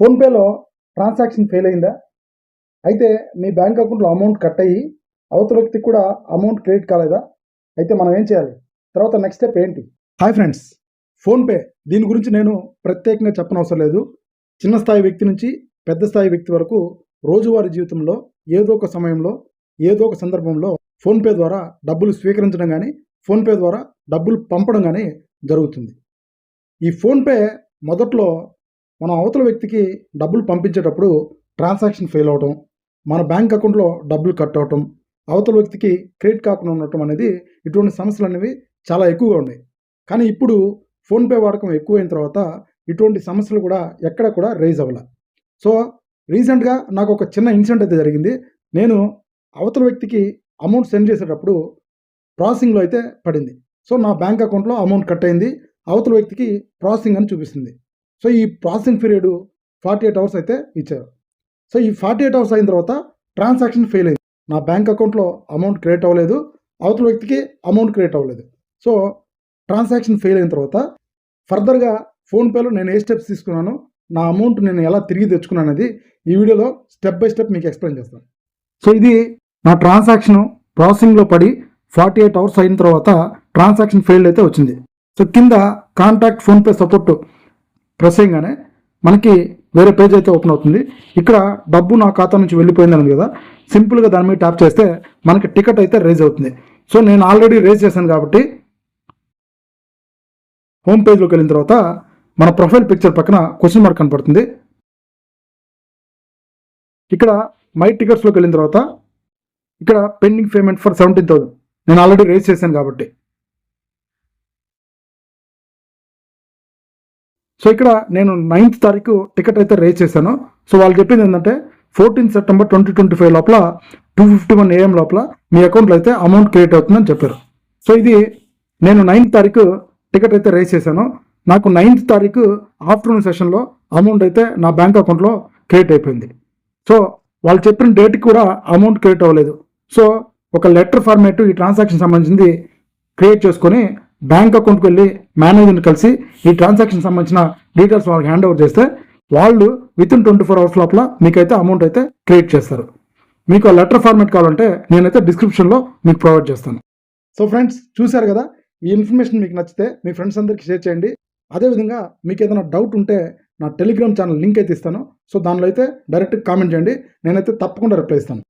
ఫోన్పేలో transaction fail అయిందా? అయితే మీ బ్యాంక్ అకౌంట్లో అమౌంట్ కట్ అయ్యి అవతల వ్యక్తికి కూడా అమౌంట్ క్రెడిట్ కాలేదా? అయితే మనం ఏం చేయాలి? తర్వాత నెక్స్ట్ స్టెప్ ఏంటి? హాయ్ ఫ్రెండ్స్, ఫోన్పే దీని గురించి నేను ప్రత్యేకంగా చెప్పనవసరం లేదు. చిన్న స్థాయి వ్యక్తి నుంచి పెద్ద స్థాయి వ్యక్తి వరకు రోజువారీ జీవితంలో ఏదో ఒక సమయంలో ఏదో ఒక సందర్భంలో ఫోన్పే ద్వారా డబ్బులు స్వీకరించడం కానీ ఫోన్పే ద్వారా డబ్బులు పంపడం కానీ జరుగుతుంది. ఈ ఫోన్పే మొదట్లో మనం అవతల వ్యక్తికి డబ్బులు పంపించేటప్పుడు ట్రాన్సాక్షన్ ఫెయిల్ అవటం, మన బ్యాంక్ అకౌంట్లో డబ్బులు కట్ అవటం, అవతల వ్యక్తికి క్రెడిట్ కాకుండా ఉండటం అనేది ఇటువంటి సమస్యలు అనేవి చాలా ఎక్కువగా ఉన్నాయి. కానీ ఇప్పుడు ఫోన్పే వాడకం ఎక్కువైన తర్వాత ఇటువంటి సమస్యలు కూడా ఎక్కడ కూడా రైజ్ అవ్వాల. సో రీసెంట్గా నాకు ఒక చిన్న ఇన్సిడెంట్ అయితే జరిగింది. నేను అవతల వ్యక్తికి అమౌంట్ సెండ్ చేసేటప్పుడు ప్రాసెసింగ్లో అయితే పడింది. సో నా బ్యాంక్ అకౌంట్లో అమౌంట్ కట్ అయింది, అవతల వ్యక్తికి ప్రాసెసింగ్ అని చూపిస్తుంది. సో ఈ ప్రాసెసింగ్ పీరియడ్ 48 అవర్స్ అయితే ఇచ్చారు. సో ఈ 48 అవర్స్ అయిన తర్వాత ట్రాన్సాక్షన్ ఫెయిల్ అయింది. నా బ్యాంక్ అకౌంట్లో అమౌంట్ క్రియేట్ అవ్వలేదు, అవతల వ్యక్తికి అమౌంట్ క్రియేట్ అవ్వలేదు. సో ట్రాన్సాక్షన్ ఫెయిల్ అయిన తర్వాత ఫర్దర్గా ఫోన్పేలో నేను ఏ స్టెప్స్ తీసుకున్నాను, నా అమౌంట్ నేను ఎలా తిరిగి తెచ్చుకున్నాను అనేది ఈ వీడియోలో స్టెప్ బై స్టెప్ మీకు ఎక్స్ప్లెయిన్ చేస్తాను. సో ఇది నా ట్రాన్సాక్షన్ ప్రాసెసింగ్లో పడి 48 అవర్స్ అయిన తర్వాత ట్రాన్సాక్షన్ ఫెయిల్ అయితే వచ్చింది. సో కింద కాంటాక్ట్ ఫోన్పే సపోర్ట్ ప్రెస్ చేయగానే మనకి వేరే పేజ్ అయితే ఓపెన్ అవుతుంది. ఇక్కడ డబ్బు నా ఖాతా నుంచి వెళ్ళిపోయిందని కదా, సింపుల్గా దాని మీద ట్యాప్ చేస్తే మనకి టికెట్ అయితే రేజ్ అవుతుంది. సో నేను ఆల్రెడీ రేజ్ చేశాను కాబట్టి హోమ్ పేజ్లోకి వెళ్ళిన తర్వాత మన ప్రొఫైల్ పిక్చర్ పక్కన క్వశ్చన్ మార్క్ కనపడుతుంది. ఇక్కడ మై టికెట్స్లోకి వెళ్ళిన తర్వాత ఇక్కడ పెండింగ్ పేమెంట్ ఫర్ 17,000 నేను ఆల్రెడీ రేజ్ చేశాను కాబట్టి. సో ఇక్కడ నేను 9th తారీఖు టికెట్ అయితే రేజ్ చేశాను. సో వాళ్ళు చెప్పింది ఏంటంటే 14 సెప్టెంబర్ 2025 లోపల 2:51 AM లోపల మీ అకౌంట్లో అయితే అమౌంట్ క్రియేట్ అవుతుందని చెప్పారు. సో ఇది నేను 9th తారీఖు టికెట్ అయితే రేజ్ చేశాను. నాకు 9th తారీఖు ఆఫ్టర్నూన్ సెషన్లో అమౌంట్ అయితే నా బ్యాంక్ అకౌంట్లో క్రియేట్ అయిపోయింది. సో వాళ్ళు చెప్పిన డేట్కి కూడా అమౌంట్ క్రియేట్ అవ్వలేదు. సో ఒక లెటర్ ఫార్మేట్ ఈ ట్రాన్సాక్షన్ సంబంధించింది క్రియేట్ చేసుకొని బ్యాంక్ అకౌంట్కి వెళ్ళి మేనేజర్ని కలిసి ఈ ట్రాన్సాక్షన్ సంబంధించిన డీటెయిల్స్ వాళ్ళకి హ్యాండ్ ఓవర్ చేస్తే వాళ్ళు వితిన్ 24 అవర్స్ లోపల మీకైతే అమౌంట్ అయితే క్రియేట్ చేస్తారు. మీకు ఆ లెటర్ ఫార్మేట్ కావాలంటే నేనైతే డిస్క్రిప్షన్లో మీకు ప్రొవైడ్ చేస్తాను. సో ఫ్రెండ్స్, చూశారు కదా, ఈ ఇన్ఫర్మేషన్ మీకు నచ్చితే మీ ఫ్రెండ్స్ అందరికీ షేర్ చేయండి. అదేవిధంగా మీకు ఏదైనా డౌట్ ఉంటే నా టెలిగ్రామ్ ఛానల్ లింక్ అయితే ఇస్తాను. సో దానిలో అయితే డైరెక్ట్ కామెంట్ చేయండి, నేనైతే తప్పకుండా రిప్లై ఇస్తాను.